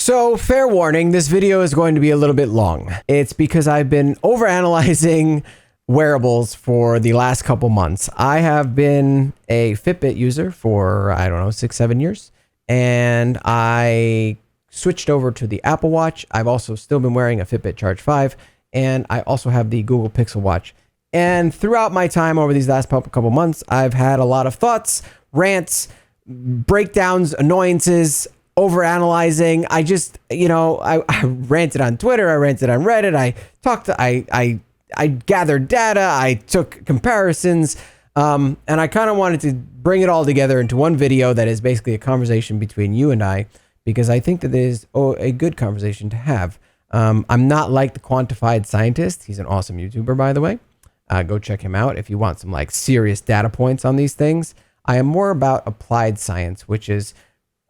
So, fair warning, this video is going to be a little bit long. It's because I've been overanalyzing wearables for the last couple months. I have been a Fitbit user for, I don't know, 6-7 years. And I switched over to the Apple Watch. I've also still been wearing a Fitbit Charge 5. And I also have the Google Pixel Watch. And throughout my time over these last couple months, I've had a lot of thoughts, rants, breakdowns, annoyances, overanalyzing. I just, I ranted on Twitter, I ranted on Reddit, I gathered data, I took comparisons, and I kind of wanted to bring it all together into one video that is basically a conversation between you and I, because I think that it is a good conversation to have. I'm not like the Quantified Scientist. He's an awesome YouTuber, by the way. Go check him out if you want some serious data points on these things. I am more about applied science, which is,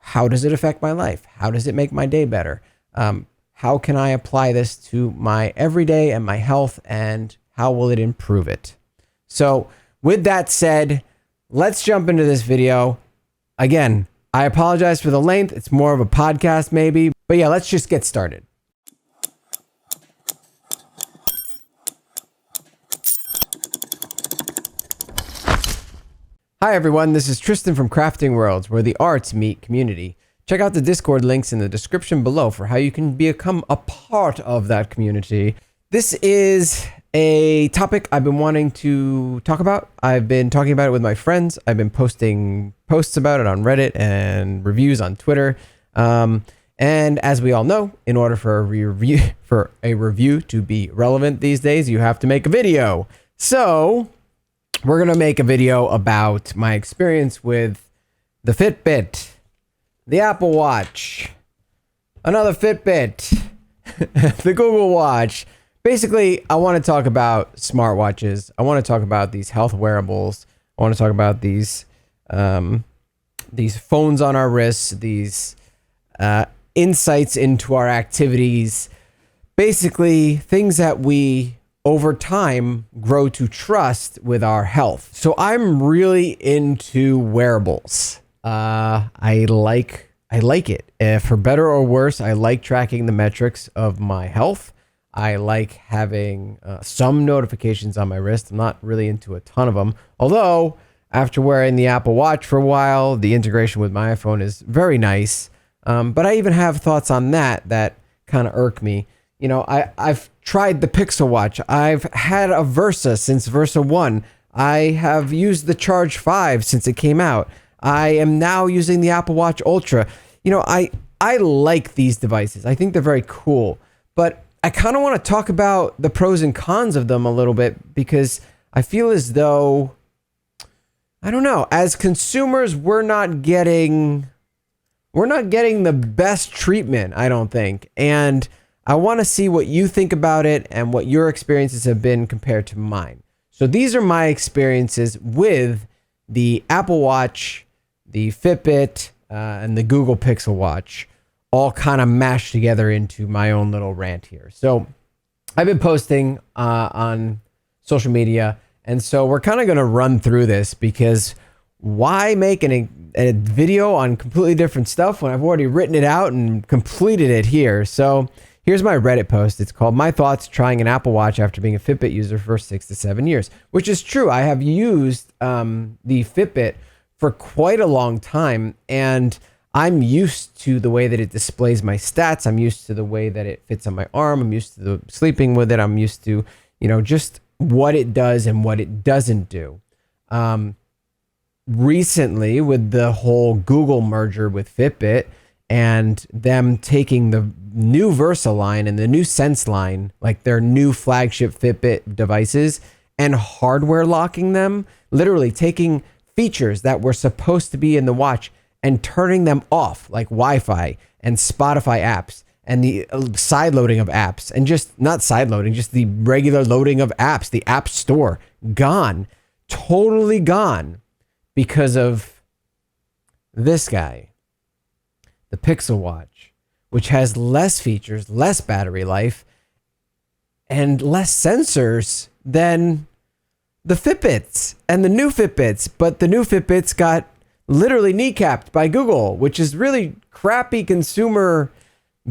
how does it affect my life? How does it make my day better? How can I apply this to my everyday and my health, and how will it improve it? So with that said, let's jump into this video. Again, I apologize for the length. It's more of a podcast maybe, but yeah, let's just get started. Hi everyone, this is Tristan from Crafting Worlds, where the arts meet community. Check out the Discord links in the description below for how you can become a part of that community. This is a topic I've been wanting to talk about. I've been talking about it with my friends. I've been posting posts about it on Reddit and reviews on Twitter. And as we all know, in order for a review to be relevant these days, you have to make a video. So we're going to make a video about my experience with the Fitbit, the Apple Watch, another Fitbit, the Google Watch. Basically, I want to talk about smartwatches. I want to talk about these health wearables. I want to talk about these phones on our wrists, these insights into our activities. Basically, things that we over time grow to trust with our health. So I'm really into wearables. I like it. For better or worse, I like tracking the metrics of my health. I like having some notifications on my wrist. I'm not really into a ton of them. Although, after wearing the Apple Watch for a while, the integration with my iPhone is very nice. But I even have thoughts on that kind of irk me. I've tried the Pixel Watch. I've had a Versa since Versa 1. I have used the Charge 5 since it came out. I am now using the Apple Watch Ultra. I like these devices. I think they're very cool. But I kind of want to talk about the pros and cons of them a little bit, because I feel as though, I don't know, as consumers, we're not getting the best treatment, I don't think. And I want to see what you think about it and what your experiences have been compared to mine. So these are my experiences with the Apple Watch, the Fitbit, and the Google Pixel Watch, all kind of mashed together into my own little rant here. So I've been posting on social media, and so we're kind of going to run through this, because why make a video on completely different stuff when I've already written it out and completed it here? So here's my Reddit post. It's called "My Thoughts Trying an Apple Watch After Being a Fitbit User for 6 to 7 years," which is true. I have used the Fitbit for quite a long time, and I'm used to the way that it displays my stats. I'm used to the way that it fits on my arm. I'm used to sleeping with it. I'm used to, just what it does and what it doesn't do. Recently, with the whole Google merger with Fitbit, and them taking the new Versa line and the new Sense line, like their new flagship Fitbit devices, and hardware locking them, literally taking features that were supposed to be in the watch and turning them off, like Wi-Fi and Spotify apps and the side loading of apps, and just not side loading, just the regular loading of apps, the App Store, gone, totally gone, because of this guy, the Pixel Watch, which has less features, less battery life, and less sensors than the Fitbits and the new Fitbits. But the new Fitbits got literally kneecapped by Google, which is really crappy consumer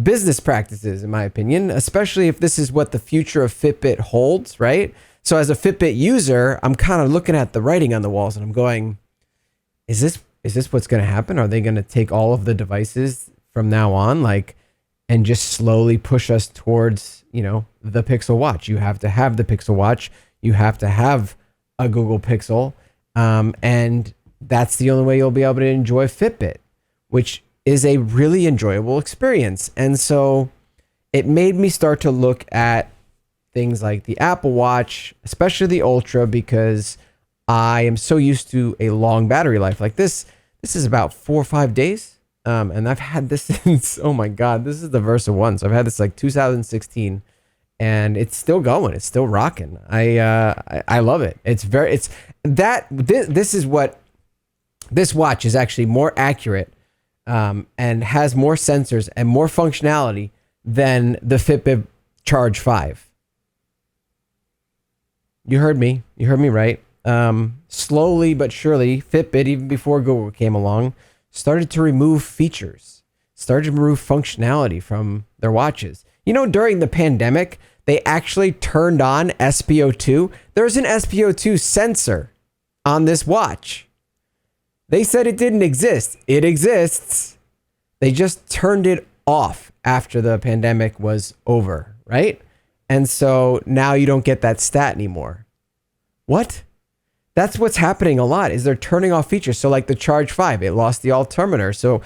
business practices, in my opinion, especially if this is what the future of Fitbit holds, right? So as a Fitbit user, I'm kind of looking at the writing on the walls and I'm going, is this what's going to happen? Are they going to take all of the devices from now on, like, and just slowly push us towards, the Pixel Watch? You have to have the Pixel Watch. You have to have a Google Pixel. And that's the only way you'll be able to enjoy Fitbit, which is a really enjoyable experience. And so it made me start to look at things like the Apple Watch, especially the Ultra, because I am so used to a long battery life. Like this is about 4 or 5 days. And I've had this since, oh my God, this is the Versa 1. So I've had this like 2016 and it's still going. It's still rocking. I love it. This is what this watch is actually more accurate and has more sensors and more functionality than the Fitbit Charge 5. You heard me right. Slowly but surely, Fitbit, even before Google came along, started to remove features, started to remove functionality from their watches. During the pandemic, they actually turned on SP02. There's an SP02 sensor on this watch. They said it didn't exist. It exists. They just turned it off after the pandemic was over, right? And so now you don't get that stat anymore. What? That's what's happening a lot, is they're turning off features. So like the Charge 5, it lost the altimeter. So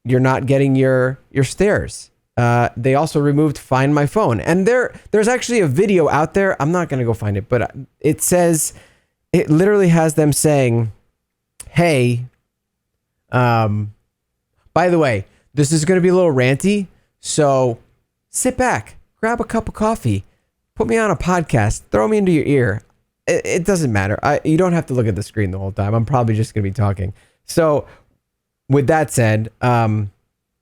you're not getting your stairs. They also removed Find My Phone. And there's actually a video out there. I'm not going to go find it, but it literally has them saying, hey, by the way, this is going to be a little ranty. So sit back, grab a cup of coffee, put me on a podcast, throw me into your ear. It doesn't matter. You don't have to look at the screen the whole time. I'm probably just going to be talking. So with that said,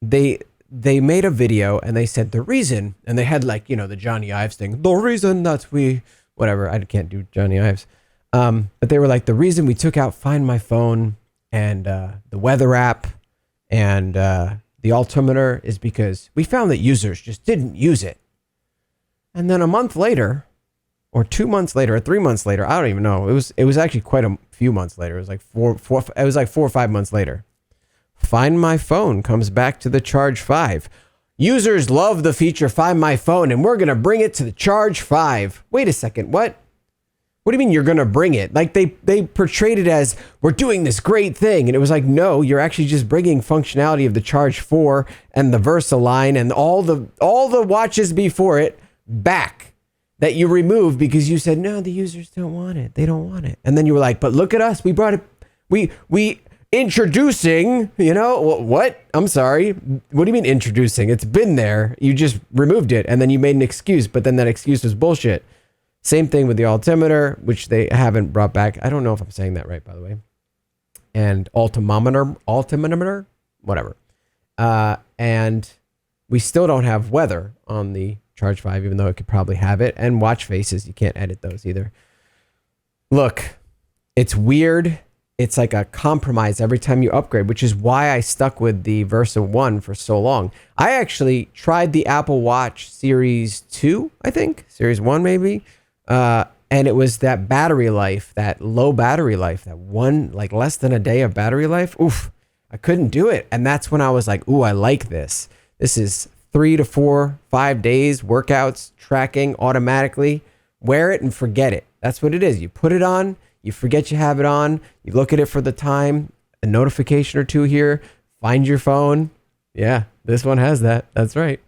they made a video and they said the reason, and they had like, the Johnny Ives thing, the reason that whatever, I can't do Johnny Ives. But they were like, the reason we took out Find My Phone and the weather app and the altimeter is because we found that users just didn't use it. And then a month later, or 2 months later, or 3 months later, I don't even know. It was actually quite a few months later. It was like 4 or 5 months later. Find My Phone comes back to the Charge 5. Users love the feature Find My Phone, and we're gonna bring it to the Charge 5. Wait a second, what? What do you mean you're gonna bring it? Like they portrayed it as we're doing this great thing, and it was like, no, you're actually just bringing functionality of the Charge 4 and the Versa line and all the watches before it back. That you removed because you said, no, the users don't want it. They don't want it. And then you were like, but look at us. We brought it. We introducing, what? I'm sorry. What do you mean introducing? It's been there. You just removed it. And then you made an excuse. But then that excuse was bullshit. Same thing with the altimeter, which they haven't brought back. I don't know if I'm saying that right, by the way. And altimeter, whatever. And we still don't have weather on the Charge 5, even though it could probably have it. And watch faces, you can't edit those either. Look, it's weird. It's like a compromise every time you upgrade, which is why I stuck with the Versa 1 for so long. I actually tried the Apple Watch Series 2, I think. Series 1, maybe. And it was that battery life, that low battery life, that one, like less than a day of battery life. Oof, I couldn't do it. And that's when I was like, ooh, I like this. This is 3 to 4, 5 days, workouts, tracking automatically. Wear it and forget it. That's what it is. You put it on, you forget you have it on, you look at it for the time, a notification or two here, find your phone. Yeah, this one has that. That's right.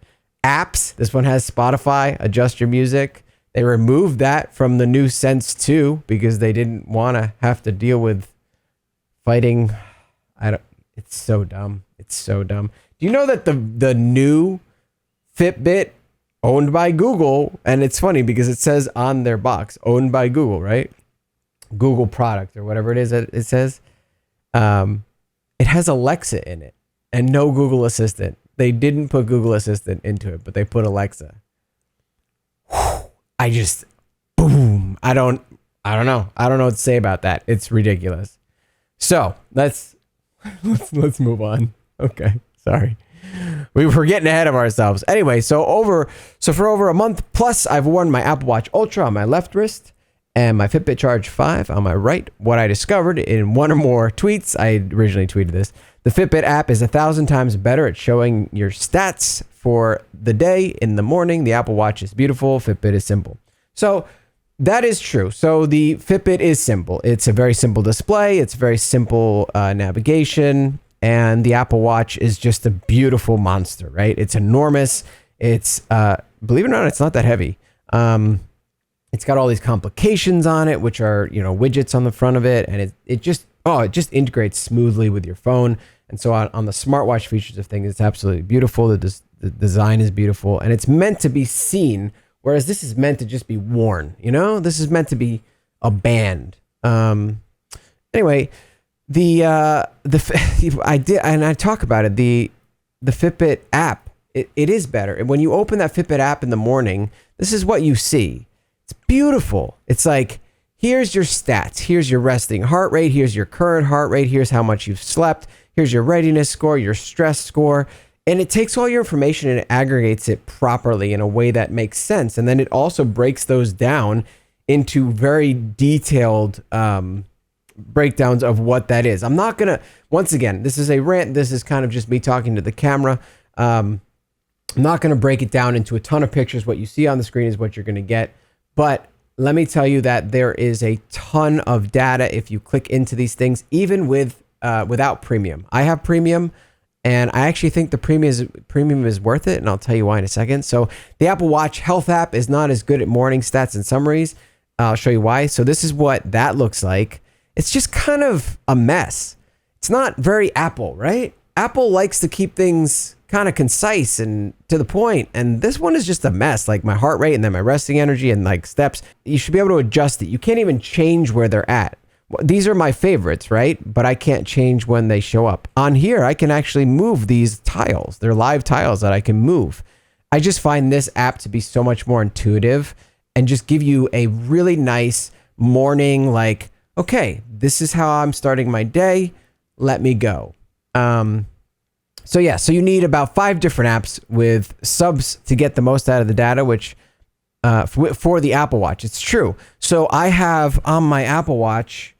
Apps. This one has Spotify, adjust your music. They removed that from the new Sense 2 because they didn't want to have to deal with fighting. It's so dumb. It's so dumb. Do you know that the new Fitbit, owned by Google, and it's funny because it says on their box, owned by Google, right? Google product or whatever it is that it says. It has Alexa in it and no Google Assistant. They didn't put Google Assistant into it, but they put Alexa. Boom. I don't know. I don't know what to say about that. It's ridiculous. So let's move on. Okay. Sorry. We were getting ahead of ourselves. Anyway, so for over a month plus, I've worn my Apple Watch Ultra on my left wrist and my Fitbit Charge 5 on my right. What I discovered in one or more tweets, I originally tweeted this, the Fitbit app is 1,000 times better at showing your stats for the day in the morning. The Apple Watch is beautiful. Fitbit is simple. So that is true. So the Fitbit is simple. It's a very simple display. It's very simple navigation. And the Apple Watch is just a beautiful monster, right? It's enormous. It's, believe it or not, it's not that heavy. It's got all these complications on it, which are, widgets on the front of it. And it just integrates smoothly with your phone. And so on the smartwatch features of things, it's absolutely beautiful. The design is beautiful, and it's meant to be seen, whereas this is meant to just be worn. This is meant to be a band. Anyway, I talk about it. The Fitbit app, it is better. When you open that Fitbit app in the morning, this is what you see. It's beautiful. It's like, here's your stats. Here's your resting heart rate. Here's your current heart rate. Here's how much you've slept. Here's your readiness score, your stress score. And it takes all your information and it aggregates it properly in a way that makes sense. And then it also breaks those down into very detailed breakdowns of what that is. I'm not going to, once again, this is a rant. This is kind of just me talking to the camera. I'm not going to break it down into a ton of pictures. What you see on the screen is what you're going to get. But let me tell you that there is a ton of data if you click into these things, even without premium. I have premium, and I actually think the premium is worth it, and I'll tell you why in a second. So the Apple Watch Health app is not as good at morning stats and summaries. I'll show you why. So this is what that looks like. It's just kind of a mess. It's not very Apple, right? Apple likes to keep things kind of concise and to the point, and this one is just a mess. Like my heart rate and then my resting energy and like steps, you should be able to adjust it. You can't even change where they're at. These are my favorites, right? But I can't change when they show up. On here, I can actually move these tiles. They're live tiles that I can move. I just find this app to be so much more intuitive and just give you a really nice morning, like, okay, this is how I'm starting my day. Let me go. So you need about 5 different apps with subs to get the most out of the data, which for the Apple Watch, it's true. So I have on my Apple Watch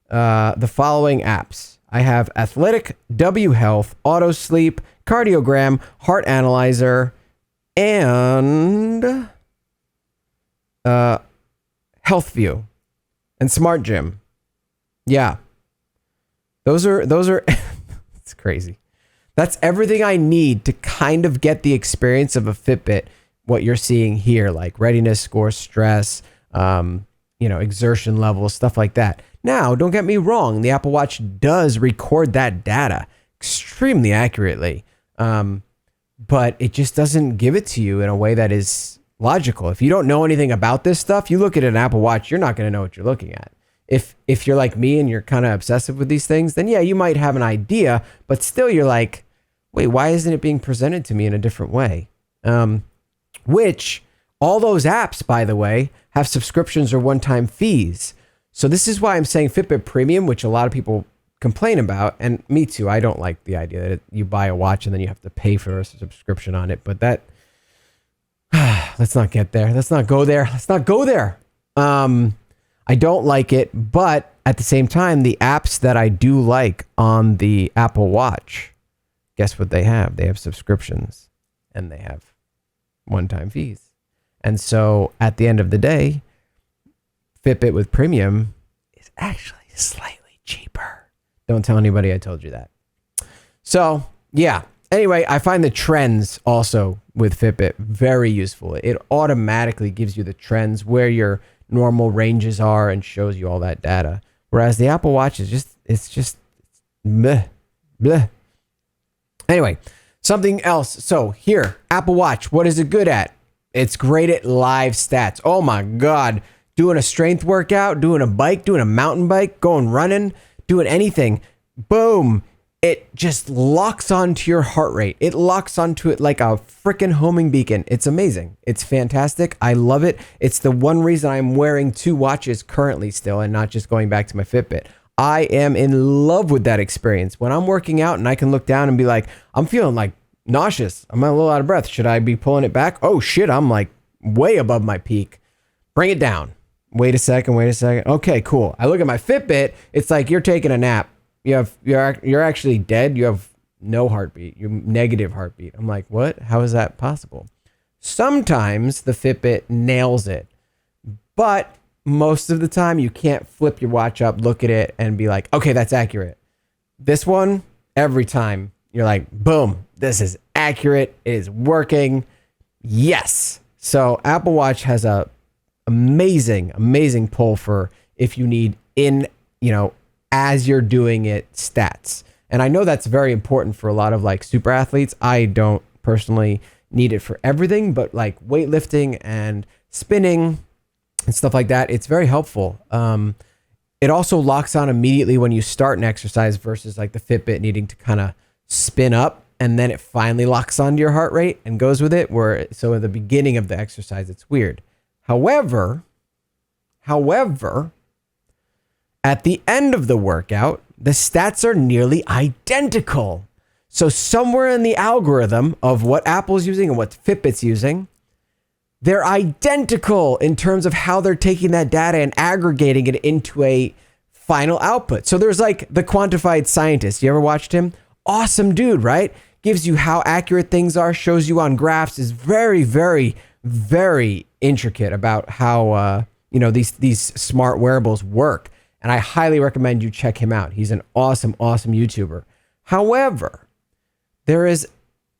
the following apps. I have Athletic, W Health, Auto Sleep, Cardiogram, Heart Analyzer, and Health View, and Smart Gym. Yeah, those are it's crazy. That's everything I need to kind of get the experience of a Fitbit. What you're seeing here, like readiness score, stress, exertion levels, stuff like that. Now, don't get me wrong. The Apple Watch does record that data extremely accurately, but it just doesn't give it to you in a way that is logical. If you don't know anything about this stuff, you look at an Apple Watch, you're not going to know what you're looking at. If you're like me and you're kind of obsessive with these things, then yeah, you might have an idea, but still you're like, wait, why isn't it being presented to me in a different way? Which all those apps, by the way, have subscriptions or one-time fees. So this is why I'm saying Fitbit Premium, which a lot of people complain about, and me too. I don't like the idea that you buy a watch and then you have to pay for a subscription on it. But that, let's not get there. Let's not go there. Let's not go there. I don't like it, but at the same time, the apps that I do like on the Apple Watch, guess what they have? They have subscriptions and they have one-time fees. And so at the end of the day, Fitbit with premium is actually slightly cheaper. Don't tell anybody I told you that. So yeah, anyway, I find the trends also with Fitbit very useful. It automatically gives you the trends, where your normal ranges are, and shows you all that data. Whereas the Apple Watch is just bleh, bleh. Anyway, something else. So here, Apple Watch, what is it good at? It's great at live stats. Oh my God. Doing a strength workout, doing a bike, doing a mountain bike, going running, doing anything. Boom. It just locks onto your heart rate. It locks onto it like a freaking homing beacon. It's amazing. It's fantastic. I love it. It's the one reason I'm wearing 2 watches currently still and not just going back to my Fitbit. I am in love with that experience. When I'm working out and I can look down and be like, I'm feeling like nauseous. I'm a little out of breath. Should I be pulling it back? Oh shit, I'm like way above my peak. Bring it down. Wait a second. Okay, cool. I look at my Fitbit. It's like you're taking a nap. You're actually dead. You have no heartbeat. You're negative heartbeat. I'm like, what? How is that possible? Sometimes the Fitbit nails it, but most of the time you can't flip your watch up, look at it, and be like, okay, that's accurate. This one, every time you're like, boom, this is accurate. It is working. Yes. So Apple Watch has a amazing pull for if you need as you're doing it stats. And I know that's very important for a lot of like super athletes. I don't personally need it for everything, but like weightlifting and spinning and stuff like that, it's very helpful. It also locks on immediately when you start an exercise versus like the Fitbit needing to kind of spin up and then it finally locks onto your heart rate and goes with it. So at the beginning of the exercise, it's weird. However, at the end of the workout, the stats are nearly identical. So somewhere in the algorithm of what Apple's using and what Fitbit's using, they're identical in terms of how they're taking that data and aggregating it into a final output. So there's like the quantified scientist. You ever watched him? Awesome dude, right? Gives you how accurate things are, shows you on graphs, is very, very, very intricate about how these smart wearables work. And I highly recommend you check him out. He's an awesome YouTuber. However, there is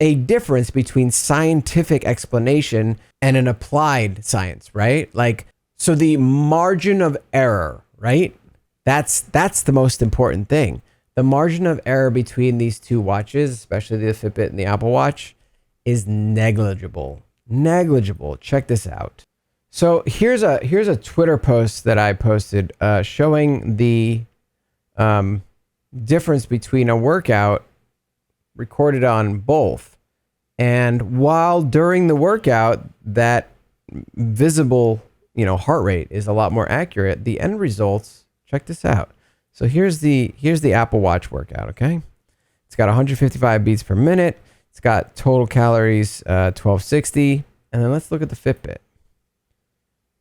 a difference between scientific explanation and an applied science, right? Like, so the margin of error, right? That's the most important thing. The margin of error between these two watches, especially the Fitbit and the Apple Watch, is negligible. Check this out. So here's a Twitter post that I posted showing the difference between a workout recorded on both. And while during the workout, that visible, heart rate is a lot more accurate, the end results, check this out. So here's the Apple Watch workout, okay? It's got 155 beats per minute. It's got total calories, 1260. And then let's look at the Fitbit.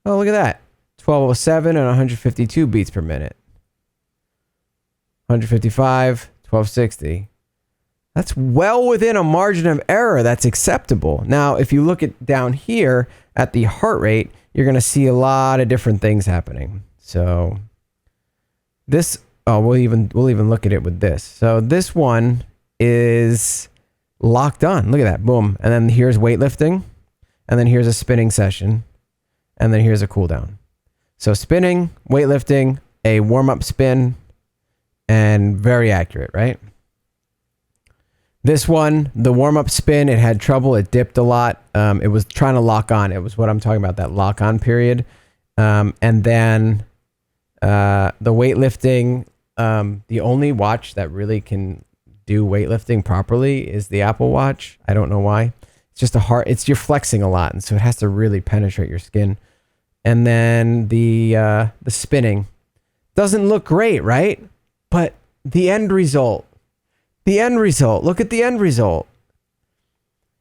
Oh, look at that. 1207 and 152 beats per minute. 155, 1260. That's well within a margin of error that's acceptable. Now, if you look at down here at the heart rate, you're going to see a lot of different things happening. So this, we'll even look at it with this. So this one is locked on. Look at that. Boom. And then here's weightlifting. And then here's a spinning session. And then here's a cool down. So spinning, weightlifting, a warm-up spin, and very accurate, right? This one, the warm-up spin, it had trouble. It dipped a lot. It was trying to lock on. It was what I'm talking about, that lock-on period. And then the weightlifting, the only watch that really can do weightlifting properly is the Apple Watch. I don't know why. It's just you're flexing a lot, and so it has to really penetrate your skin. And then the spinning doesn't look great, right? But the end result, look at the end result.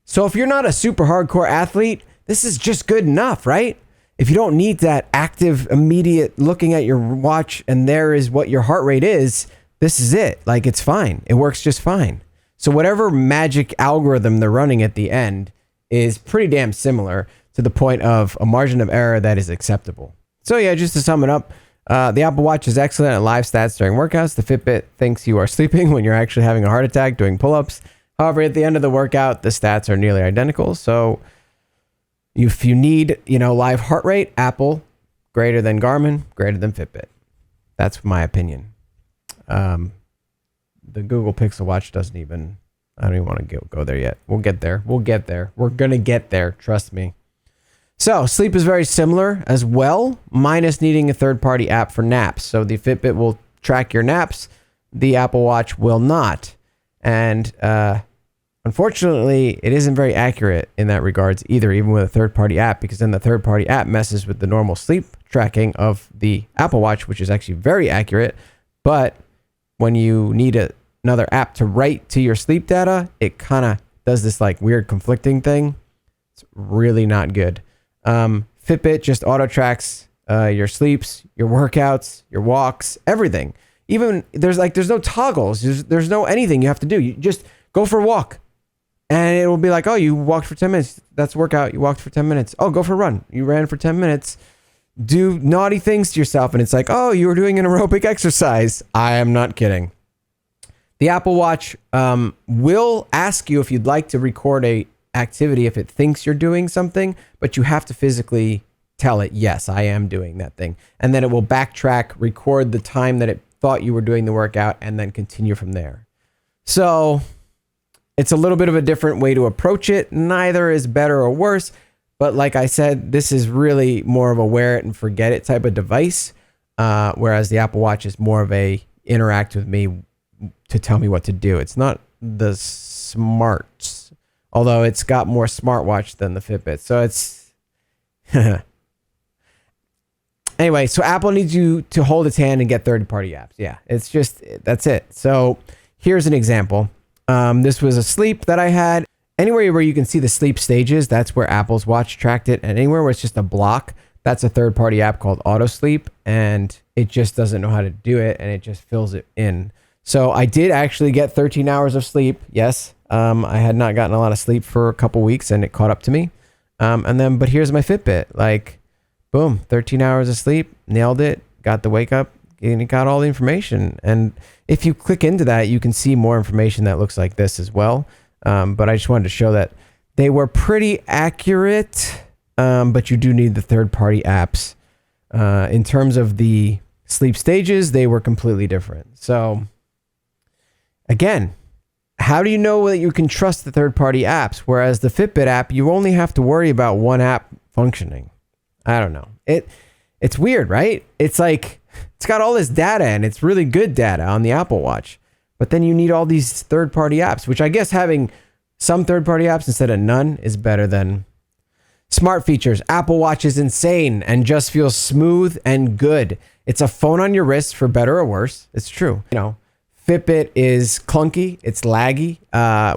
So if you're not a super hardcore athlete, this is just good enough, right? If you don't need that active, immediate looking at your watch and there is what your heart rate is, this is it. Like, it's fine. It works just fine. So whatever magic algorithm they're running at the end is pretty damn similar to the point of a margin of error that is acceptable. So yeah, just to sum it up, the Apple Watch is excellent at live stats during workouts. The Fitbit thinks you are sleeping when you're actually having a heart attack doing pull-ups. However, at the end of the workout, the stats are nearly identical. So if you need, live heart rate, Apple, greater than Garmin, greater than Fitbit. That's my opinion. The Google Pixel Watch I don't even want to go there yet. We'll get there. We're going to get there. Trust me. So sleep is very similar as well, minus needing a third-party app for naps. So the Fitbit will track your naps. The Apple Watch will not. And unfortunately, it isn't very accurate in that regards either, even with a third-party app, because then the third-party app messes with the normal sleep tracking of the Apple Watch, which is actually very accurate. But when you need another app to write to your sleep data, it kind of does this like weird conflicting thing. It's really not good. Fitbit just auto tracks your sleeps, your workouts, your walks, everything. Even there's no toggles. There's no anything you have to do. You just go for a walk. And it will be like, oh, you walked for 10 minutes. That's workout. You walked for 10 minutes. Oh, go for a run. You ran for 10 minutes. Do naughty things to yourself. And it's like, oh, you were doing an aerobic exercise. I am not kidding. The Apple Watch will ask you if you'd like to record a activity if it thinks you're doing something, but you have to physically tell it, yes, I am doing that thing. And then it will backtrack, record the time that it thought you were doing the workout, and then continue from there. So it's a little bit of a different way to approach it. Neither is better or worse. But like I said, this is really more of a wear it and forget it type of device. Whereas the Apple Watch is more of a interact with me to tell me what to do. It's not the smarts, although it's got more smartwatch than the Fitbit. So it's anyway, so Apple needs you to hold its hand and get third-party apps. Yeah, it's just, that's it. So here's an example. This was a sleep that I had. Anywhere where you can see the sleep stages, that's where Apple's watch tracked it. And anywhere where it's just a block, that's a third-party app called Auto Sleep. And it just doesn't know how to do it, and it just fills it in. So I did actually get 13 hours of sleep. Yes, I had not gotten a lot of sleep for a couple weeks, and it caught up to me. But here's my Fitbit. Like, boom, 13 hours of sleep, nailed it, got the wake up, and it got all the information. And if you click into that, you can see more information that looks like this as well. But I just wanted to show that they were pretty accurate, but you do need the third-party apps. In terms of the sleep stages, they were completely different. So again, how do you know that you can trust the third-party apps? Whereas the Fitbit app, you only have to worry about one app functioning. I don't know. It's weird, right? It's like, it's got all this data, and it's really good data on the Apple Watch. But then you need all these third-party apps, which I guess having some third-party apps instead of none is better than. Smart features. Apple Watch is insane and just feels smooth and good. It's a phone on your wrist for better or worse. It's true. You know, Fitbit is clunky. It's laggy,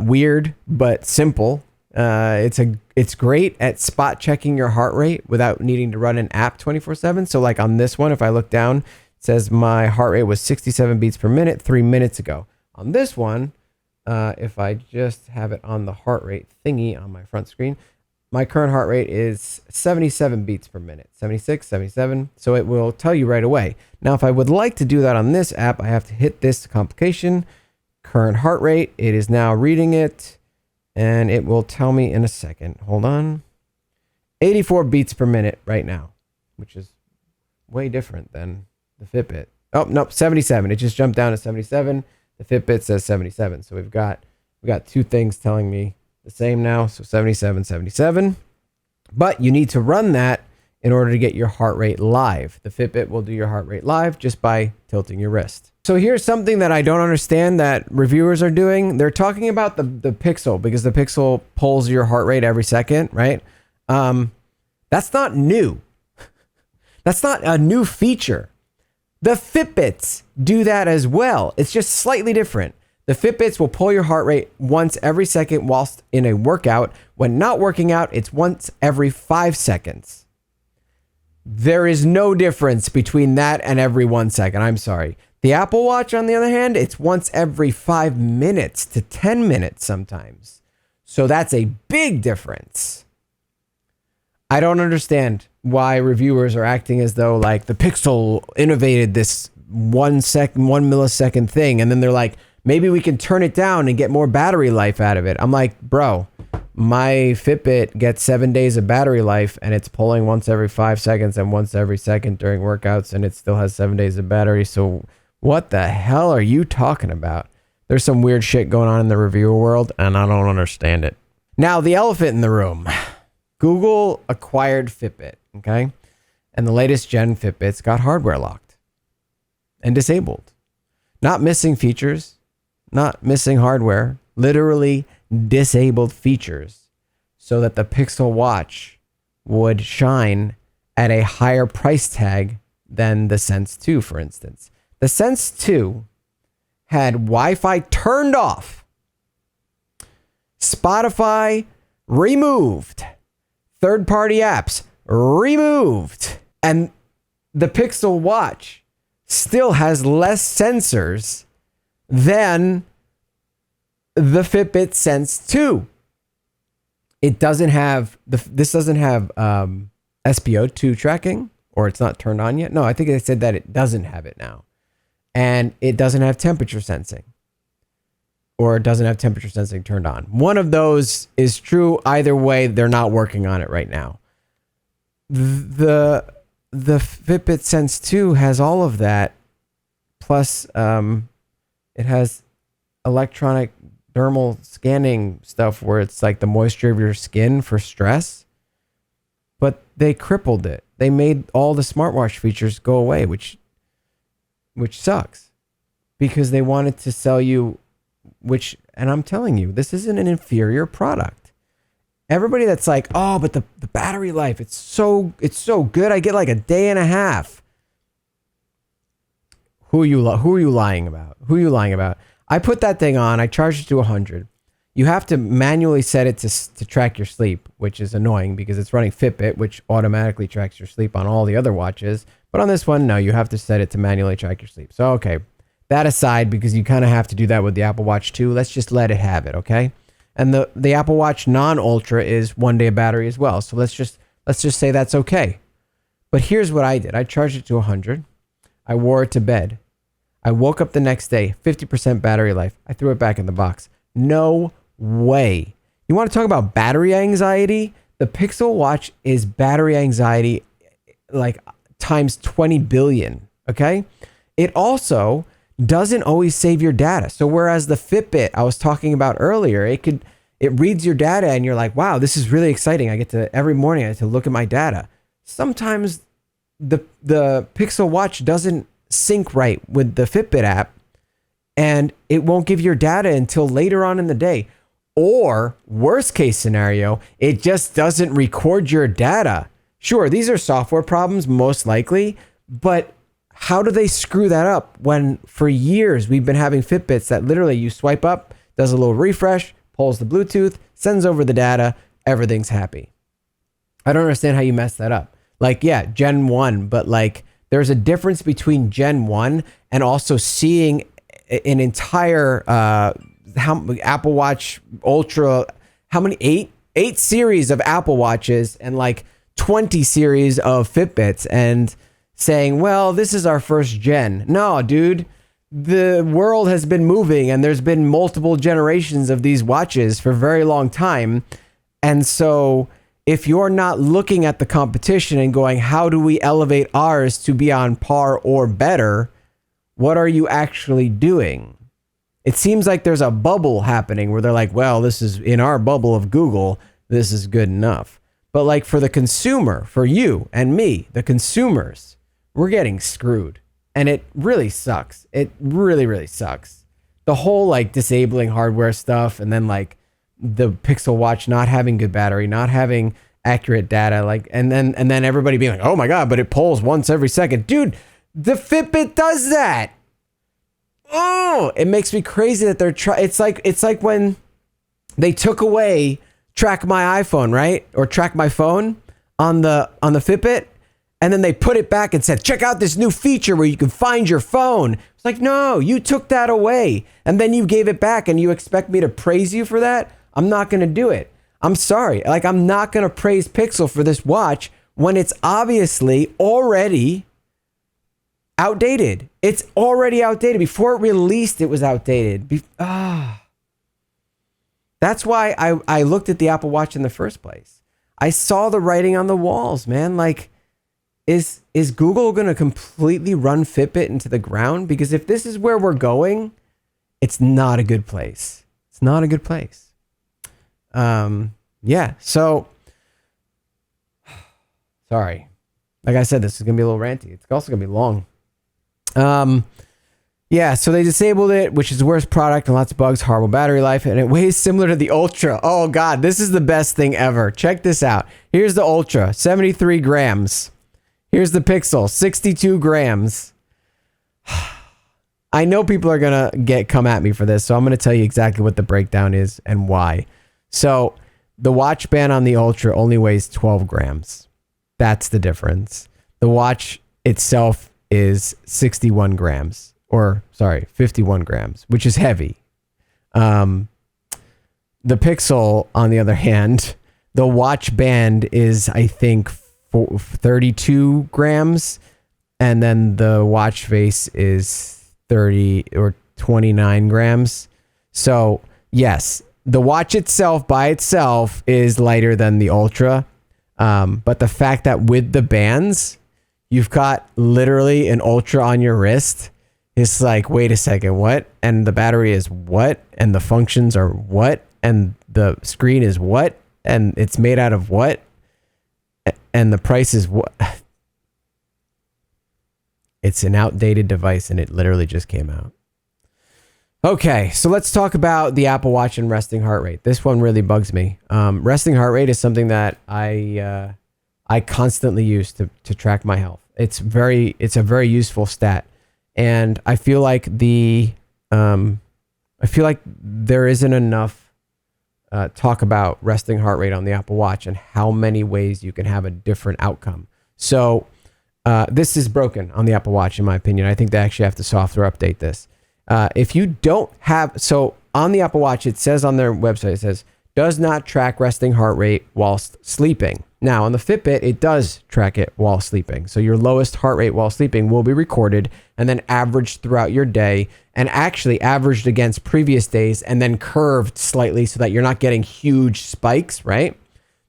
weird, but simple. It's great at spot checking your heart rate without needing to run an app 24/7. So like on this one, if I look down, it says my heart rate was 67 beats per minute 3 minutes ago. On this one, if I just have it on the heart rate thingy on my front screen, my current heart rate is 77 beats per minute, 76, 77. So it will tell you right away. Now, if I would like to do that on this app, I have to hit this complication, current heart rate. It is now reading it, and it will tell me in a second. Hold on. 84 beats per minute right now, which is way different than the Fitbit. Oh, nope, 77. It just jumped down to 77. The Fitbit says 77. So we've got two things telling me the same now. So 77, 77. But you need to run that in order to get your heart rate live. The Fitbit will do your heart rate live just by tilting your wrist. So here's something that I don't understand that reviewers are doing. They're talking about the Pixel, because the Pixel pulls your heart rate every second, right? That's not new. That's not a new feature. The Fitbits do that as well. It's just slightly different. The Fitbits will pull your heart rate once every second whilst in a workout. When not working out, it's once every 5 seconds. There is no difference between that and every 1 second. I'm sorry. The Apple Watch, on the other hand, it's once every 5 minutes to 10 minutes sometimes. So that's a big difference. I don't understand why reviewers are acting as though like the Pixel innovated this 1 millisecond thing. And then they're like, maybe we can turn it down and get more battery life out of it. I'm like, bro, my Fitbit gets 7 days of battery life, and it's pulling once every 5 seconds and once every second during workouts, and it still has 7 days of battery. So what the hell are you talking about? There's some weird shit going on in the reviewer world, and I don't understand it. Now, the elephant in the room. Google acquired Fitbit, okay? And the latest gen Fitbits got hardware locked and disabled. Not missing features, not missing hardware, literally disabled features so that the Pixel Watch would shine at a higher price tag than the Sense 2, for instance. The Sense 2 had Wi-Fi turned off Spotify removed. Third-party apps removed. And the Pixel Watch still has less sensors than the Fitbit Sense 2. It doesn't have this doesn't have SP02 tracking, or it's not turned on yet. No, I think they said that it doesn't have it now. And it doesn't have temperature sensing, or it doesn't have temperature sensing turned on. One of those is true. Either way, they're not working on it right now. The Fitbit Sense 2 has all of that. Plus, it has electronic thermal scanning stuff where it's like the moisture of your skin for stress. But they crippled it. They made all the smartwatch features go away, which sucks, because they wanted to sell you, and I'm telling you, this isn't an inferior product. Everybody that's like, oh, but the battery life, it's so good. I get like a day and a half. Who are you lying about? Who are you lying about? I put that thing on. I charged it to 100. You have to manually set it to track your sleep, which is annoying because it's running Fitbit, which automatically tracks your sleep on all the other watches. But on this one, no, you have to set it to manually track your sleep. So, okay, that aside, because you kind of have to do that with the Apple Watch 2, let's just let it have it, okay? And the Apple Watch non-Ultra is 1 day of battery as well. So let's just say that's okay. But here's what I did. I charged it to 100. I wore it to bed. I woke up the next day, 50% battery life. I threw it back in the box. No way. You want to talk about battery anxiety? The Pixel Watch is battery anxiety like times 20 billion, okay? It also doesn't always save your data. So whereas the Fitbit I was talking about earlier, it reads your data and you're like, wow, this is really exciting. Every morning I get to look at my data. Sometimes the Pixel Watch doesn't sync right with the Fitbit app, and it won't give your data until later on in the day. Or worst case scenario, it just doesn't record your data. Sure, these are software problems most likely, but how do they screw that up when for years we've been having Fitbits that literally you swipe up, does a little refresh, pulls the Bluetooth, sends over the data, everything's happy. I don't understand how you mess that up. Like, yeah, Gen 1, but like there's a difference between Gen 1 and also seeing an entire Apple Watch Ultra, how many? Eight series of Apple Watches and like 20 series of Fitbits, and saying, well, this is our first gen. No, dude, the world has been moving and there's been multiple generations of these watches for a very long time. And so if you're not looking at the competition and going, how do we elevate ours to be on par or better? What are you actually doing? It seems like there's a bubble happening where they're like, well, this is in our bubble of Google, this is good enough. But like for the consumer, for you and me, the consumers, we're getting screwed. And it really sucks. It really, really sucks. The whole like disabling hardware stuff, and then like the Pixel Watch not having good battery, not having accurate data, like, and then everybody being like, oh my God, but it pulls once every second. Dude, the Fitbit does that. Oh, it makes me crazy that they're it's like when they took away Track My iPhone, right? Or Track My Phone on the Fitbit, and then they put it back and said, check out this new feature where you can find your phone. It's like, no, you took that away and then you gave it back, and you expect me to praise you for that? I'm not going to do it. I'm sorry. Like, I'm not going to praise Pixel for this watch when it's obviously already outdated. It's already outdated. Before it released, it was outdated. That's why I looked at the Apple Watch in the first place. I saw the writing on the walls, man. Like, is Google going to completely run Fitbit into the ground? Because if this is where we're going, it's not a good place. It's not a good place. Yeah. So, sorry. Like I said, this is going to be a little ranty. It's also going to be long. Yeah, so they disabled it, which is the worst product and lots of bugs, horrible battery life, and it weighs similar to the Ultra. Oh God, this is the best thing ever. Check this out. Here's the Ultra, 73 grams. Here's the Pixel, 62 grams. I know people are gonna come at me for this, so I'm gonna tell you exactly what the breakdown is and why. So the watch band on the Ultra only weighs 12 grams. That's the difference. The watch itself is 61 grams, or sorry, 51 grams, which is heavy. The Pixel, on the other hand, the watch band is, I think, 32 grams, and then the watch face is 30 or 29 grams. So yes, the watch itself by itself is lighter than the Ultra. But the fact that with the bands, you've got literally an Ultra on your wrist, it's like, wait a second, what? And the battery is what? And the functions are what? And the screen is what? And it's made out of what? And the price is what? It's an outdated device, and it literally just came out. Okay, so let's talk about the Apple Watch and resting heart rate. This one really bugs me. Resting heart rate is something that I constantly use to track my health. It's a very useful stat, and I feel like there isn't enough talk about resting heart rate on the Apple Watch and how many ways you can have a different outcome. So this is broken on the Apple Watch, in my opinion. I think they actually have to software update this. If you don't have, so on the Apple Watch, it says on their website, it says, does not track resting heart rate whilst sleeping. Now, on the Fitbit, it does track it while sleeping. So your lowest heart rate while sleeping will be recorded and then averaged throughout your day, and actually averaged against previous days and then curved slightly so that you're not getting huge spikes, right?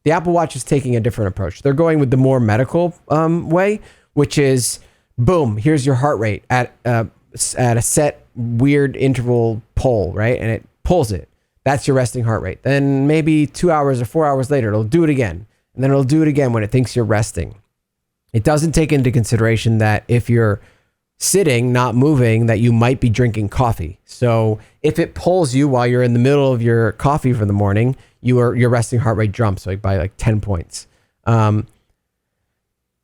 The Apple Watch is taking a different approach. They're going with the more medical way, which is, boom, here's your heart rate at a set weird interval pull, right? And it pulls it. That's your resting heart rate. Then maybe 2 hours or 4 hours later, it'll do it again. And then it'll do it again when it thinks you're resting. It doesn't take into consideration that if you're sitting, not moving, that you might be drinking coffee. So if it pulls you while you're in the middle of your coffee for the morning, your resting heart rate jumps by like 10 points. And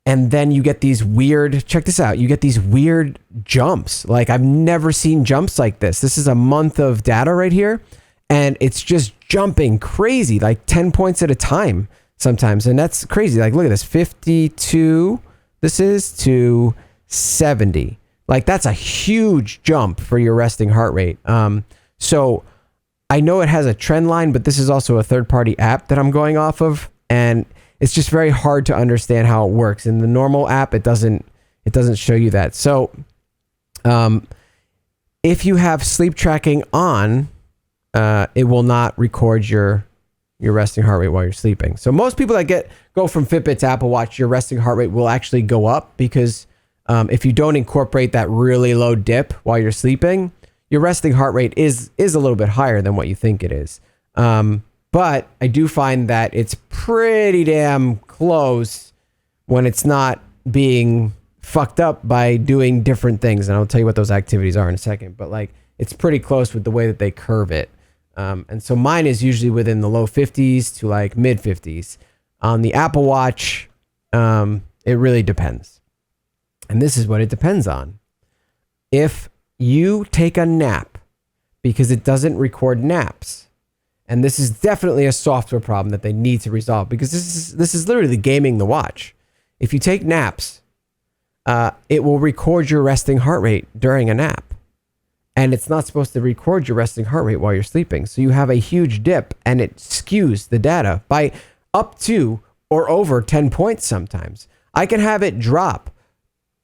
then you get these weird, check this out, you get these weird jumps. Like, I've never seen jumps like this. This is a month of data right here, and it's just jumping crazy, like 10 points at a time sometimes. And that's crazy. Like, look at this, 52, this is to 70. Like, that's a huge jump for your resting heart rate. So I know it has a trend line, but this is also a third-party app that I'm going off of, and it's just very hard to understand how it works. In the normal app, it doesn't show you that. So if you have sleep tracking on, it will not record your resting heart rate while you're sleeping. So most people that go from Fitbit to Apple Watch, your resting heart rate will actually go up, because if you don't incorporate that really low dip while you're sleeping, your resting heart rate is a little bit higher than what you think it is. But I do find that it's pretty damn close when it's not being fucked up by doing different things. And I'll tell you what those activities are in a second. But like, it's pretty close with the way that they curve it. And so mine is usually within the low 50s to like mid 50s. On the Apple Watch, it really depends. And this is what it depends on. If you take a nap, because it doesn't record naps, and this is definitely a software problem that they need to resolve, because this is literally gaming the watch. If you take naps, it will record your resting heart rate during a nap. And it's not supposed to record your resting heart rate while you're sleeping. So you have a huge dip, and it skews the data by up to or over 10 points sometimes. I can have it drop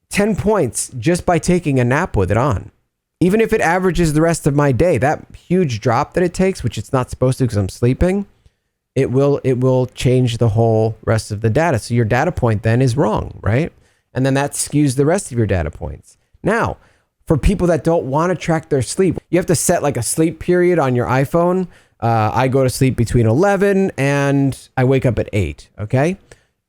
10 points just by taking a nap with it on. Even if it averages the rest of my day, that huge drop that it takes, which it's not supposed to because I'm sleeping, it will change the whole rest of the data. So your data point then is wrong, right? And then that skews the rest of your data points. Now, for people that don't want to track their sleep, you have to set like a sleep period on your iPhone. I go to sleep between 11 and I wake up at 8, okay?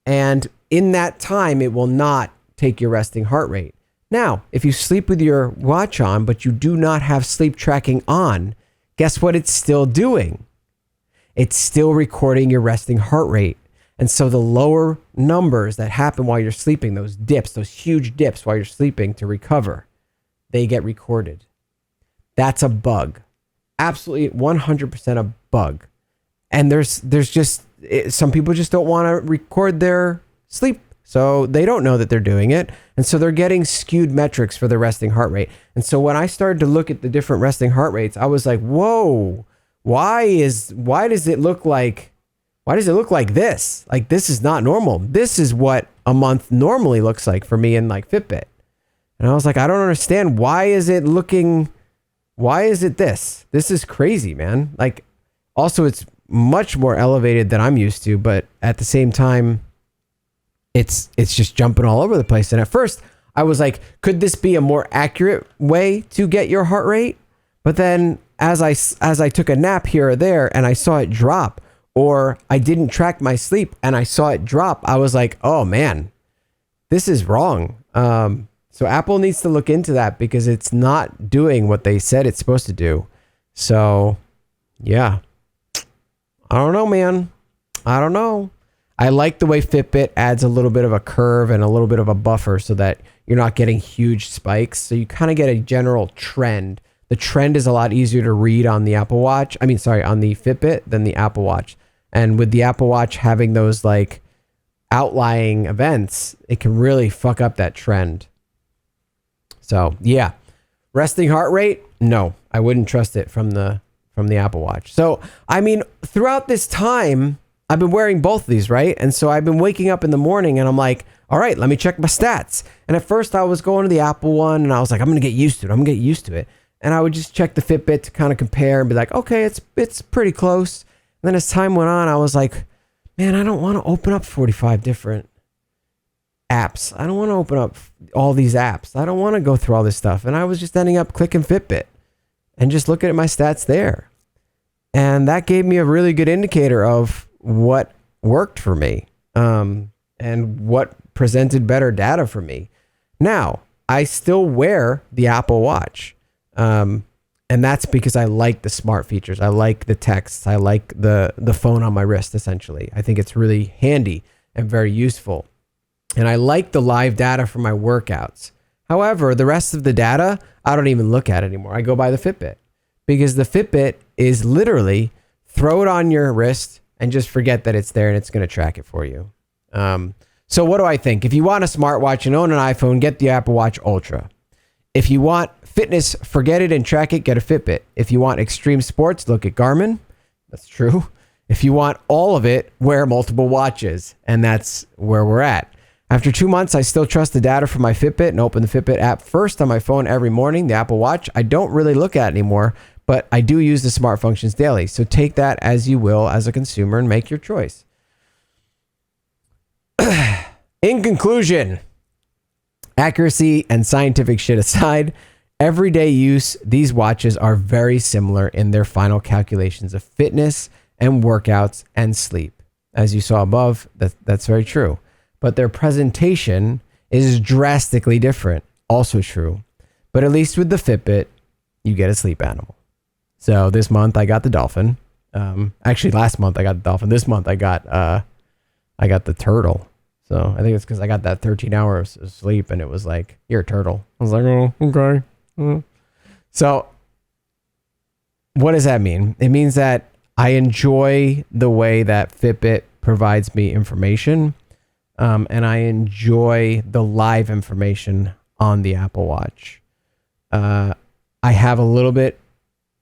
And in that time, it will not take your resting heart rate. Now, if you sleep with your watch on, but you do not have sleep tracking on, guess what it's still doing? It's still recording your resting heart rate. And so the lower numbers that happen while you're sleeping, those dips, those huge dips while you're sleeping to recover, they get recorded. That's a bug. Absolutely 100% a bug. And there's just some people just don't want to record their sleep, so they don't know that they're doing it, and so they're getting skewed metrics for their resting heart rate. And so when I started to look at the different resting heart rates, I was like, whoa, why does it look like this? Like, this is not normal. This is what a month normally looks like for me in like Fitbit. And I was like, I don't understand. Why is it this? This is crazy, man. Like, also it's much more elevated than I'm used to, but at the same time, it's just jumping all over the place. And at first I was like, could this be a more accurate way to get your heart rate? But then as I took a nap here or there and I saw it drop, or I didn't track my sleep and I saw it drop, I was like, oh man, this is wrong. So Apple needs to look into that because it's not doing what they said it's supposed to do. So yeah, I don't know, man. I don't know. I like the way Fitbit adds a little bit of a curve and a little bit of a buffer so that you're not getting huge spikes. So you kind of get a general trend. The trend is a lot easier to read on the on the Fitbit than the Apple Watch. And with the Apple Watch having those like outlying events, it can really fuck up that trend. So yeah, resting heart rate, no, I wouldn't trust it from the Apple Watch. So I mean, throughout this time, I've been wearing both of these, right? And so I've been waking up in the morning and I'm like, all right, let me check my stats. And at first I was going to the Apple one and I was like, I'm gonna get used to it. And I would just check the Fitbit to kind of compare and be like, okay, it's pretty close. And then as time went on, I was like, man, I don't want to open up 45 different apps. I don't want to open up all these apps. I don't want to go through all this stuff. And I was just ending up clicking Fitbit and just looking at my stats there. And that gave me a really good indicator of what worked for me, and what presented better data for me. Now, I still wear the Apple Watch. And that's because I like the smart features. I like the texts. I like the phone on my wrist, essentially. I think it's really handy and very useful. And I like the live data for my workouts. However, the rest of the data, I don't even look at anymore. I go by the Fitbit because the Fitbit is literally throw it on your wrist and just forget that it's there and it's going to track it for you. So what do I think? If you want a smartwatch and own an iPhone, get the Apple Watch Ultra. If you want fitness, forget it and track it, get a Fitbit. If you want extreme sports, look at Garmin. That's true. If you want all of it, wear multiple watches. And that's where we're at. After 2 months, I still trust the data from my Fitbit and open the Fitbit app first on my phone every morning. The Apple Watch, I don't really look at anymore, but I do use the smart functions daily. So take that as you will as a consumer and make your choice. In conclusion, accuracy and scientific shit aside, everyday use, these watches are very similar in their final calculations of fitness and workouts and sleep. As you saw above, that's very true. But their presentation is drastically different. Also true. But at least with the Fitbit, you get a sleep animal. So this month I got the dolphin. Actually, last month I got the dolphin. This month I got the turtle. So I think it's because I got that 13 hours of sleep and it was like, you're a turtle. I was like, oh, okay. So what does that mean? It means that I enjoy the way that Fitbit provides me information. And I enjoy the live information on the Apple Watch. I have a little bit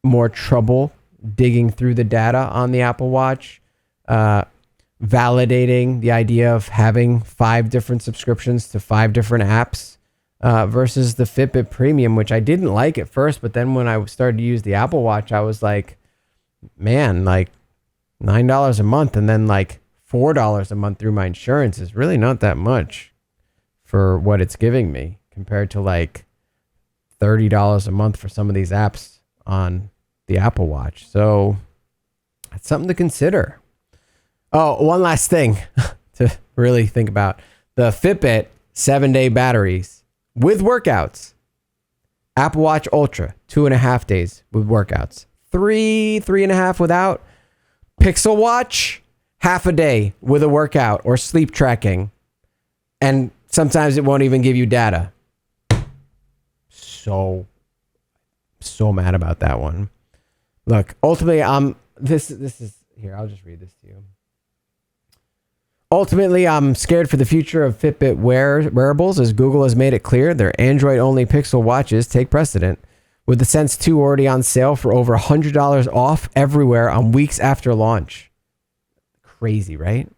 more trouble digging through the data on the Apple Watch, validating the idea of having 5 different subscriptions to 5 different apps versus the Fitbit Premium, which I didn't like at first. But then when I started to use the Apple Watch, I was like, man, like $9 a month and then like $4 a month through my insurance is really not that much for what it's giving me compared to like $30 a month for some of these apps on the Apple Watch. So that's something to consider. Oh, one last thing to really think about. The Fitbit 7-day batteries with workouts. Apple Watch Ultra, 2.5 days with workouts. 3.5 without. Pixel Watch, half a day with a workout or sleep tracking. And sometimes it won't even give you data. So mad about that one. Look, ultimately, this is here, I'll just read this to you. Ultimately, I'm scared for the future of Fitbit wearables, as Google has made it clear their Android-only Pixel watches take precedent. With the Sense 2 already on sale for over $100 off everywhere on weeks after launch. Crazy, right?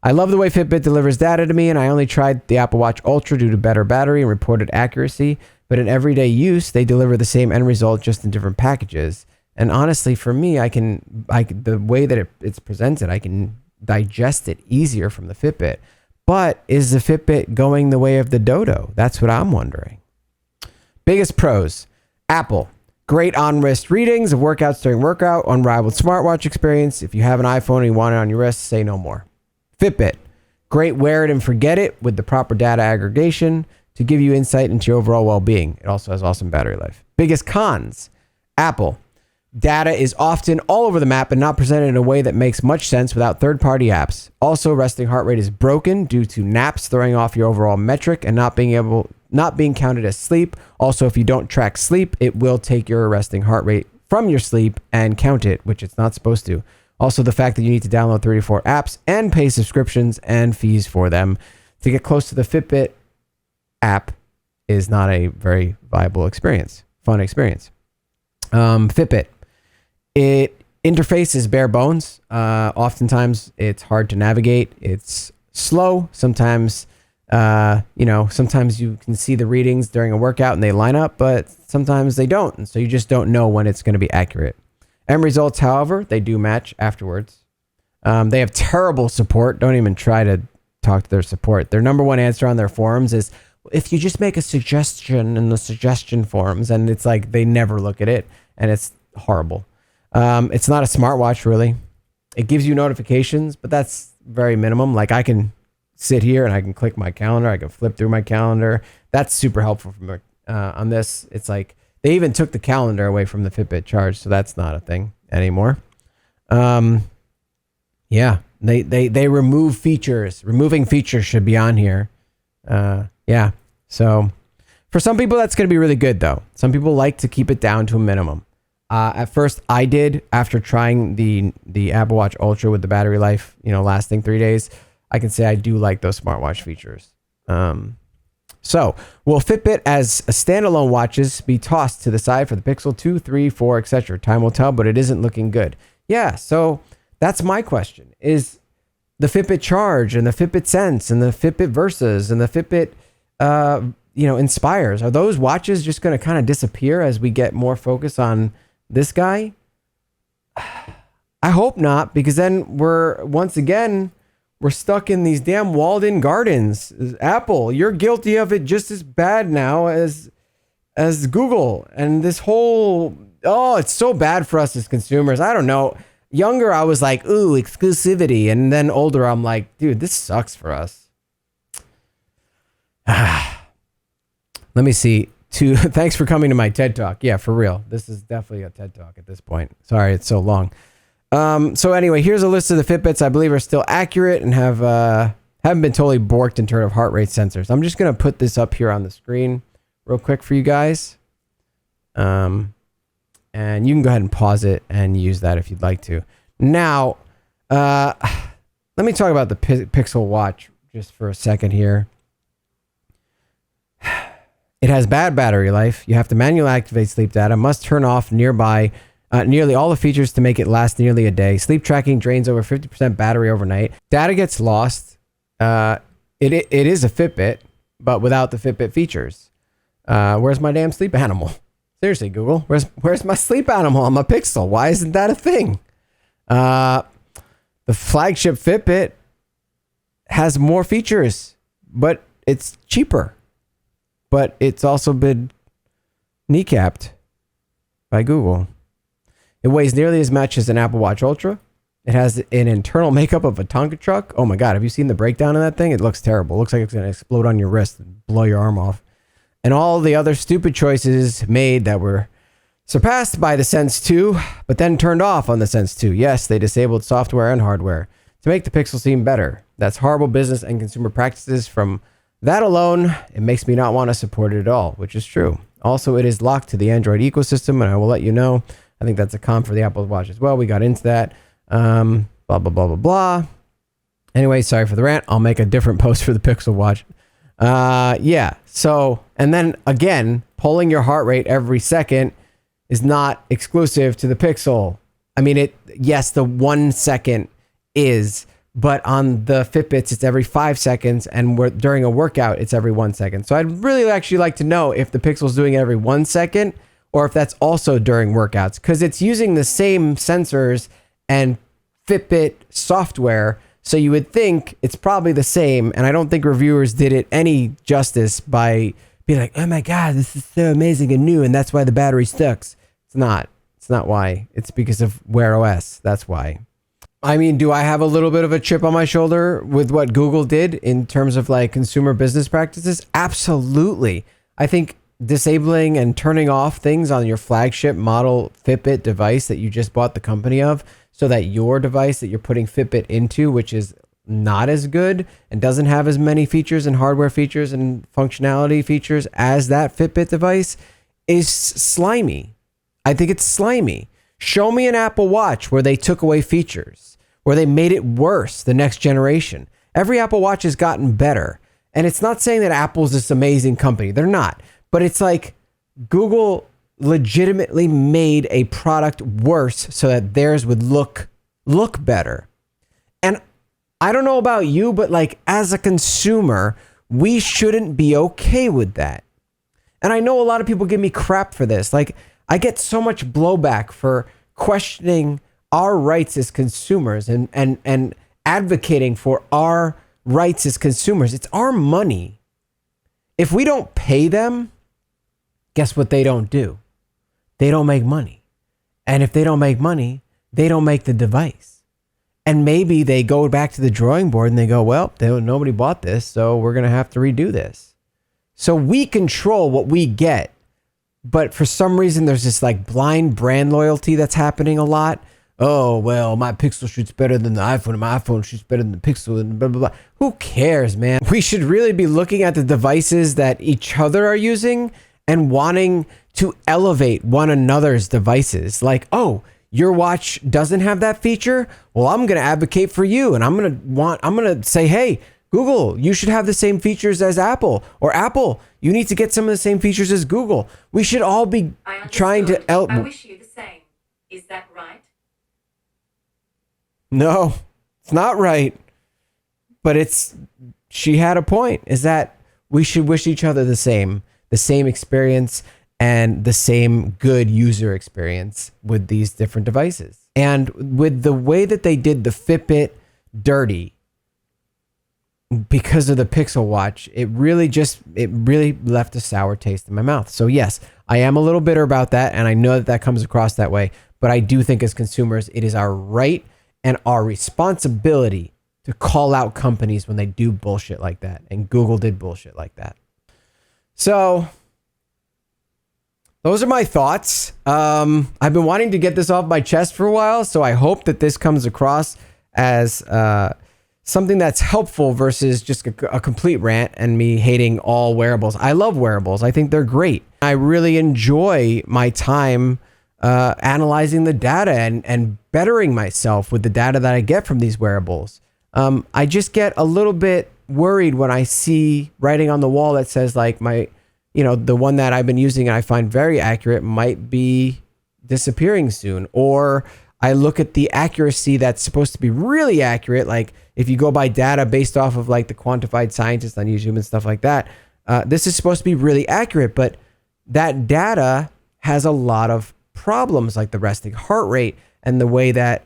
I love the way Fitbit delivers data to me, and I only tried the Apple Watch Ultra due to better battery and reported accuracy, but in everyday use, they deliver the same end result, just in different packages. And honestly, for me, the way that it's presented, I can digest it easier from the Fitbit. But is the Fitbit going the way of the Dodo? That's what I'm wondering. Biggest pros. Apple. Great on-wrist readings of workouts during workout. Unrivaled smartwatch experience. If you have an iPhone and you want it on your wrist, say no more. Fitbit. Great wear it and forget it with the proper data aggregation to give you insight into your overall well-being. It also has awesome battery life. Biggest cons. Apple. Data is often all over the map and not presented in a way that makes much sense without third-party apps. Also, resting heart rate is broken due to naps throwing off your overall metric and not being counted as sleep. Also, if you don't track sleep, it will take your resting heart rate from your sleep and count it, which it's not supposed to. Also, the fact that you need to download 34 apps and pay subscriptions and fees for them to get close to the Fitbit app is not a very viable experience, fun experience. Fitbit. It interface is bare bones. Oftentimes it's hard to navigate. It's slow. Sometimes, sometimes you can see the readings during a workout and they line up, but sometimes they don't. And so you just don't know when it's going to be accurate. End results, however, they do match afterwards. They have terrible support. Don't even try to talk to their support. Their number one answer on their forums is, if you just make a suggestion in the suggestion forums, and it's like they never look at it, and it's horrible. It's not a smartwatch, really. It gives you notifications, but that's very minimum. Like, I can sit here and I can click my calendar. I can flip through my calendar. That's super helpful for me. On this, it's like they even took the calendar away from the Fitbit Charge, so that's not a thing anymore. Yeah, they remove features. Removing features should be on here. Yeah, so for some people, that's going to be really good, though. Some people like to keep it down to a minimum. At first, I did, after trying the Apple Watch Ultra with the battery life, lasting 3 days. I can say I do like those smartwatch features. So, will Fitbit as a standalone watches be tossed to the side for the Pixel 2, 3, 4, etc.? Time will tell, but it isn't looking good. Yeah, so that's my question. Is the Fitbit Charge and the Fitbit Sense and the Fitbit Versas and the Fitbit Inspires, are those watches just going to kind of disappear as we get more focus on this guy? I hope not, because then we're stuck in these damn walled-in gardens. Apple, you're guilty of it just as bad now as Google. And this whole, it's so bad for us as consumers. I don't know. Younger, I was like, ooh, exclusivity. And then older, I'm like, dude, this sucks for us. Let me see. Thanks for coming to my TED Talk. Yeah, for real. This is definitely a TED Talk at this point. Sorry, it's so long. So anyway, here's a list of the Fitbits I believe are still accurate and haven't been totally borked in terms of heart rate sensors. I'm just going to put this up here on the screen real quick for you guys. And you can go ahead and pause it and use that if you'd like to. Now, let me talk about the Pixel Watch just for a second here. It has bad battery life. You have to manually activate sleep data. Must turn off nearly all the features to make it last nearly a day. Sleep tracking drains over 50% battery overnight. Data gets lost. It is a Fitbit, but without the Fitbit features. Where's my damn sleep animal? Seriously, Google, where's my sleep animal on my Pixel? Why isn't that a thing? The flagship Fitbit has more features, but it's cheaper. But it's also been kneecapped by Google. It weighs nearly as much as an Apple Watch Ultra. It has an internal makeup of a Tonka truck. Oh my God, have you seen the breakdown of that thing? It looks terrible. It looks like it's going to explode on your wrist and blow your arm off. And all the other stupid choices made that were surpassed by the Sense 2, but then turned off on the Sense 2. Yes, they disabled software and hardware to make the Pixel seem better. That's horrible business and consumer practices. From that alone, it makes me not want to support it at all, which is true. Also, it is locked to the Android ecosystem, and I will let you know. I think that's a con for the Apple Watch as well. We got into that. Blah, blah, blah, blah, blah. Anyway, sorry for the rant. I'll make a different post for the Pixel Watch. Yeah. So, and then again, pulling your heart rate every second is not exclusive to the Pixel. I mean, yes, the 1 second is, but on the Fitbits, it's every 5 seconds. And during a workout, it's every 1 second. So I'd really actually like to know if the Pixel's doing it every 1 second or if that's also during workouts, because it's using the same sensors and Fitbit software. So you would think it's probably the same. And I don't think reviewers did it any justice by being like, oh my God, this is so amazing and new. And that's why the battery sucks. It's not. It's not why. It's because of Wear OS. That's why. I mean, do I have a little bit of a chip on my shoulder with what Google did in terms of like consumer business practices? Absolutely. I think disabling and turning off things on your flagship model Fitbit device that you just bought the company of, so that your device that you're putting Fitbit into, which is not as good and doesn't have as many features and hardware features and functionality features as that Fitbit device, is slimy. I think it's slimy. Show me an Apple Watch where they took away features, where they made it worse the next generation. Every Apple Watch has gotten better. And it's not saying that Apple's this amazing company. They're not. But it's like Google legitimately made a product worse so that theirs would look better. And I don't know about you, but like as a consumer, we shouldn't be okay with that. And I know a lot of people give me crap for this. Like I get so much blowback for questioning our rights as consumers and advocating for our rights as consumers. It's our money. If we don't pay them, guess what they don't do? They don't make money. And if they don't make money, they don't make the device. And maybe they go back to the drawing board and they go, well, nobody bought this, so we're going to have to redo this. So we control what we get. But for some reason, there's this like blind brand loyalty that's happening a lot. Oh, well, my Pixel shoots better than the iPhone, and my iPhone shoots better than the Pixel, and blah, blah, blah. Who cares, man? We should really be looking at the devices that each other are using and wanting to elevate one another's devices. Like, oh, your watch doesn't have that feature? Well, I'm going to advocate for you, and I'm going to say, hey, Google, you should have the same features as Apple, or Apple, you need to get some of the same features as Google. We should all be trying to... I wish you the same. Is that right? No, it's not right. But she had a point, is that we should wish each other the same experience and the same good user experience with these different devices. And with the way that they did the Fitbit dirty because of the Pixel Watch, it really left a sour taste in my mouth. So yes, I am a little bitter about that, and I know that comes across that way, but I do think as consumers, it is our right and our responsibility to call out companies when they do bullshit like that. And Google did bullshit like that. So those are my thoughts. I've been wanting to get this off my chest for a while, so I hope that this comes across as something that's helpful versus just a complete rant and me hating all wearables. I love wearables. I think they're great. I really enjoy my time analyzing the data and bettering myself with the data that I get from these wearables. I just get a little bit worried when I see writing on the wall that says like the one that I've been using and I find very accurate might be disappearing soon. Or I look at the accuracy that's supposed to be really accurate. Like if you go by data based off of like the quantified scientists on YouTube and stuff like that, this is supposed to be really accurate, but that data has a lot of problems, like the resting heart rate and the way that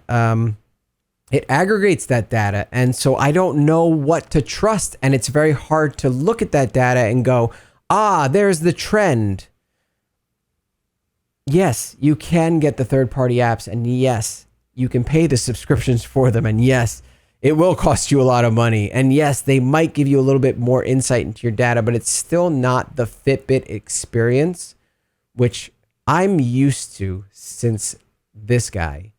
it aggregates that data. And so I don't know what to trust. And it's very hard to look at that data and go, there's the trend. Yes, you can get the third-party apps, and yes, you can pay the subscriptions for them, and yes, it will cost you a lot of money, and yes, they might give you a little bit more insight into your data, but it's still not the Fitbit experience, which I'm used to since this guy.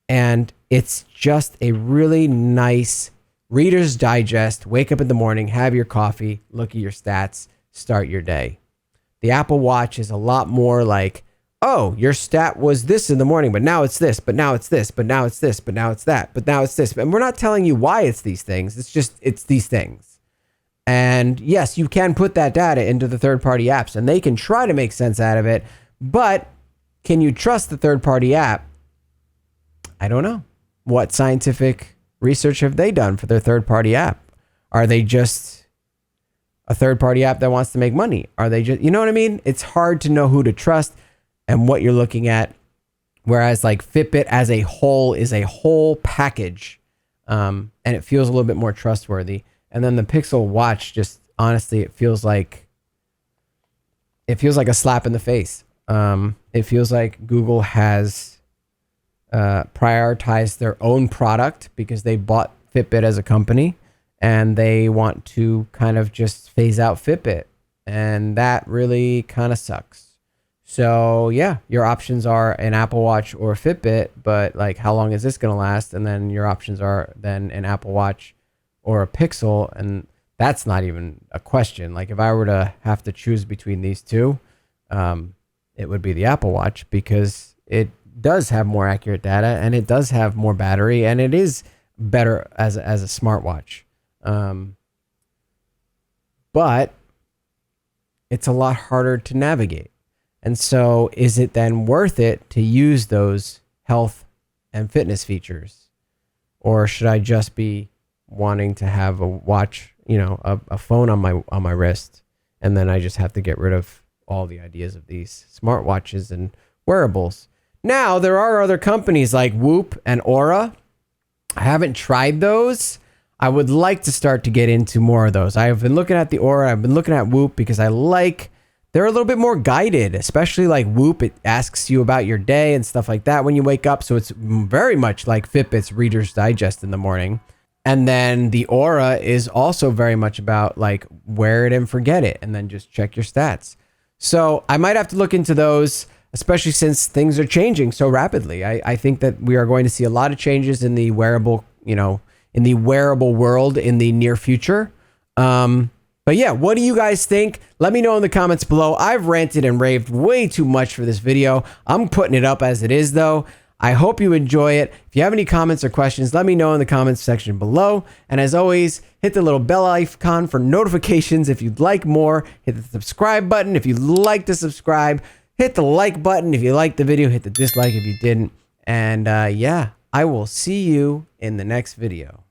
And it's just a really nice Reader's Digest. Wake up in the morning, have your coffee, look at your stats, start your day. The Apple Watch is a lot more like, oh, your stat was this in the morning, but now it's this, but now it's this, but now it's this, but now it's that, but now it's this. And we're not telling you why it's these things. It's just, it's these things. And yes, you can put that data into the third-party apps and they can try to make sense out of it, but can you trust the third-party app? I don't know. What scientific research have they done for their third-party app? Are they just a third-party app that wants to make money? Are they just, you know what I mean? It's hard to know who to trust and what you're looking at. Whereas like Fitbit as a whole is a whole package. And it feels a little bit more trustworthy. And then the Pixel Watch, just honestly, it feels like a slap in the face. It feels like Google has prioritized their own product because they bought Fitbit as a company and they want to kind of just phase out Fitbit. And that really kind of sucks. So yeah, your options are an Apple Watch or a Fitbit, but like how long is this going to last? And then your options are then an Apple Watch or a Pixel. And that's not even a question. Like if I were to have to choose between these two, it would be the Apple Watch because it does have more accurate data and it does have more battery and it is better as a smartwatch. But it's a lot harder to navigate. And so is it then worth it to use those health and fitness features? Or should I just be wanting to have a watch, you know, a phone on my wrist, and then I just have to get rid of all the ideas of these smartwatches and wearables? Now, there are other companies like Whoop and Oura. I haven't tried those. I would like to start to get into more of those. I've been looking at the Oura. I've been looking at Whoop because they're a little bit more guided, especially like Whoop. It asks you about your day and stuff like that when you wake up. So it's very much like Fitbit's Reader's Digest in the morning. And then the Oura is also very much about like wear it and forget it and then just check your stats. So I might have to look into those, especially since things are changing so rapidly. I think that we are going to see a lot of changes in the wearable, in the wearable world in the near future. But yeah, what do you guys think? Let me know in the comments below. I've ranted and raved way too much for this video. I'm putting it up as it is though. I hope you enjoy it. If you have any comments or questions, let me know in the comments section below. And as always, hit the little bell icon for notifications if you'd like more. Hit the subscribe button if you'd like to subscribe. Hit the like button if you liked the video. Hit the dislike if you didn't. And yeah, I will see you in the next video.